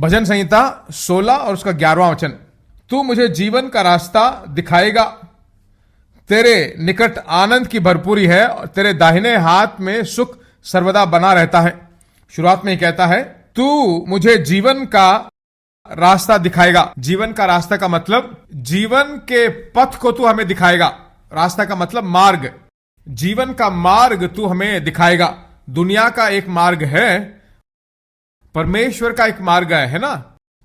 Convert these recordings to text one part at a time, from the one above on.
भजन संहिता 16 और उसका 11वां वचन। तू मुझे जीवन का रास्ता दिखाएगा, तेरे निकट आनंद की भरपूरी है और तेरे दाहिने हाथ में सुख सर्वदा बना रहता है। शुरुआत में ही कहता है तू मुझे जीवन का रास्ता दिखाएगा। जीवन का रास्ता का मतलब जीवन के पथ को तू हमें दिखाएगा। रास्ता का मतलब मार्ग, जीवन का मार्ग तू हमें दिखाएगा। दुनिया का एक मार्ग है, परमेश्वर का एक मार्ग है ना।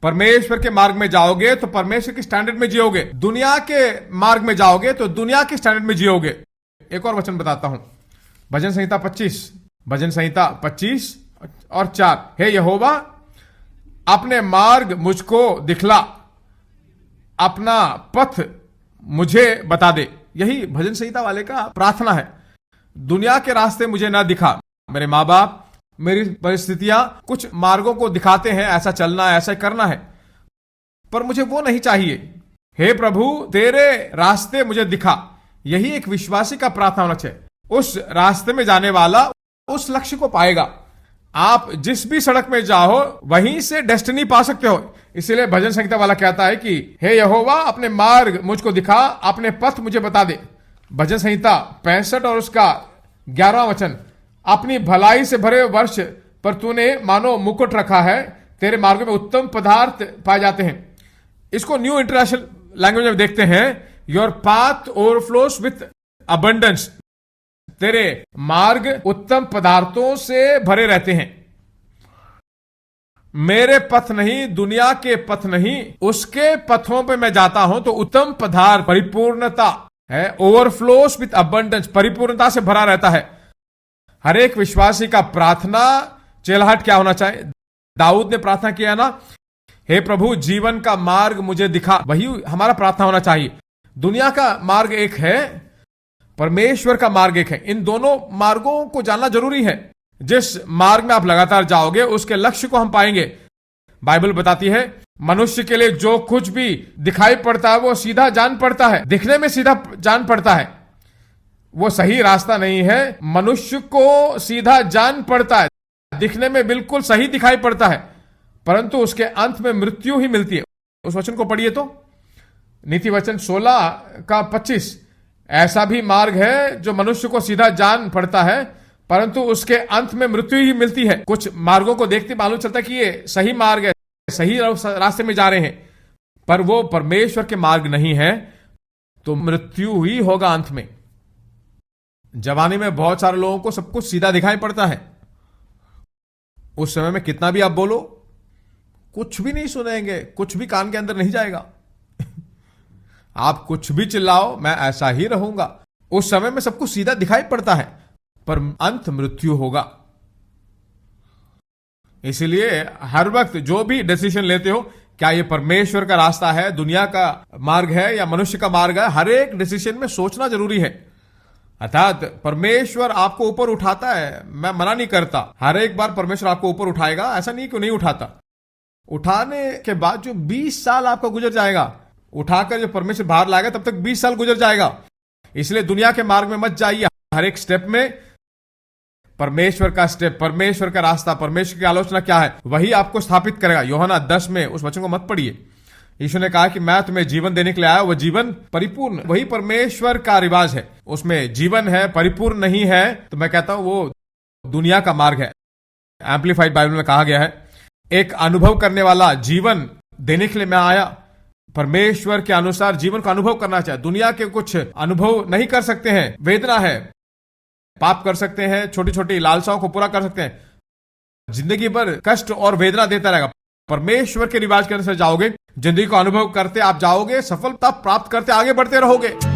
परमेश्वर के मार्ग में जाओगे तो परमेश्वर के स्टैंडर्ड में जियोगे, दुनिया के मार्ग में जाओगे तो दुनिया के स्टैंडर्ड में जियोगे। एक और वचन बताता हूं, भजन संहिता 25 और 4। हे यहोवा, अपने मार्ग मुझको दिखला, अपना पथ मुझे बता दे। यही भजन संहिता वाले का प्रार्थना है। दुनिया के रास्ते मुझे ना दिखा। मेरे माँ बाप, मेरी परिस्थितियां कुछ मार्गों को दिखाते हैं, ऐसा चलना है, ऐसा करना है, पर मुझे वो नहीं चाहिए। हे प्रभु, तेरे रास्ते मुझे दिखा। यही एक विश्वासी का प्रार्थना होना चाहिए। उस रास्ते में जाने वाला उस लक्ष्य को पाएगा। आप जिस भी सड़क में जाओ वहीं से डेस्टिनी पा सकते हो। इसलिए भजन संहिता वाला कहता है कि हे यहोवा, अपने मार्ग मुझको दिखा, अपने पथ मुझे बता दे। भजन संहिता 65 और उसका 11वां वचन। अपनी भलाई से भरे वर्ष पर तूने मानो मुकुट रखा है, तेरे मार्गों में उत्तम पदार्थ पाए जाते हैं। इसको न्यू इंटरनेशनल लैंग्वेज में देखते हैं, योर पाथ ओवरफ्लोस विथ अबंडेंस। तेरे मार्ग उत्तम पदार्थों से भरे रहते हैं। मेरे पथ नहीं, दुनिया के पथ नहीं, उसके पथों पे मैं जाता हूं तो उत्तम पदार्थ, परिपूर्णता है। ओवरफ्लोस विथ अबंडेंस, परिपूर्णता से भरा रहता है। हर एक विश्वासी का प्रार्थना चिल्लाहट क्या होना चाहिए? दाऊद ने प्रार्थना किया ना, हे प्रभु, जीवन का मार्ग मुझे दिखा। वही हमारा प्रार्थना होना चाहिए। दुनिया का मार्ग एक है, परमेश्वर का मार्ग एक है। इन दोनों मार्गों को जानना जरूरी है। जिस मार्ग में आप लगातार जाओगे उसके लक्ष्य को हम पाएंगे। बाइबल बताती है मनुष्य के लिए जो कुछ भी दिखाई पड़ता है वो सीधा जान पड़ता है, दिखने में सीधा जान पड़ता है। वो सही रास्ता नहीं है। मनुष्य को सीधा जान पड़ता है, दिखने में बिल्कुल सही दिखाई पड़ता है, परंतु उसके अंत में मृत्यु ही मिलती है। उस वचन को पढ़िए तो, नीति वचन 16 का 25। ऐसा भी मार्ग है जो मनुष्य को सीधा जान पड़ता है, परंतु उसके अंत में मृत्यु ही मिलती है। कुछ मार्गों को देखते मालूम चलता है कि ये सही मार्ग है, सही रास्ते में जा रहे हैं, पर वो परमेश्वर के मार्ग नहीं है, तो मृत्यु ही होगा अंत में। जवानी में बहुत सारे लोगों को सब कुछ सीधा दिखाई पड़ता है। उस समय में कितना भी आप बोलो, कुछ भी नहीं सुनेंगे, कुछ भी कान के अंदर नहीं जाएगा। आप कुछ भी चिल्लाओ, मैं ऐसा ही रहूंगा। उस समय में सब कुछ सीधा दिखाई पड़ता है, पर अंत मृत्यु होगा। इसलिए हर वक्त जो भी डिसीजन लेते हो, क्या ये परमेश्वर का रास्ता है, दुनिया का मार्ग है या मनुष्य का मार्ग है, हर एक डिसीजन में सोचना जरूरी है। अर्थात परमेश्वर आपको ऊपर उठाता है, मैं मना नहीं करता। हर एक बार परमेश्वर आपको ऊपर उठाएगा, ऐसा नहीं क्यों नहीं उठाता। उठाने के बाद जो 20 साल आपका गुजर जाएगा, उठाकर जो परमेश्वर बाहर लाएगा तब तक 20 साल गुजर जाएगा। इसलिए दुनिया के मार्ग में मत जाइए। हर एक स्टेप में परमेश्वर का स्टेप, परमेश्वर का रास्ता, परमेश्वर की आलोचना क्या है, वही आपको स्थापित करेगा। यूहन्ना 10 में उस वचन को मत पढ़िए। यीशु ने कहा कि मैं तुम्हें जीवन देने के लिए आया, वो जीवन परिपूर्ण। वही परमेश्वर का रिवाज है, उसमें जीवन है, परिपूर्ण नहीं है तो मैं कहता हूं वो दुनिया का मार्ग है। एम्पलीफाइड बाइबल में कहा गया है, एक अनुभव करने वाला जीवन देने के लिए मैं आया। परमेश्वर के अनुसार जीवन का अनुभव करना चाहिए। दुनिया के कुछ अनुभव नहीं कर सकते हैं। वेदना है, पाप कर सकते हैं, छोटी छोटी लालसाओं को पूरा कर सकते हैं, जिंदगी भर कष्ट और वेदना देता रहेगा। परमेश्वर के रिवाज के अनुसार जाओगे, जिंदगी को अनुभव करते आप जाओगे, सफलता प्राप्त करते आगे बढ़ते रहोगे।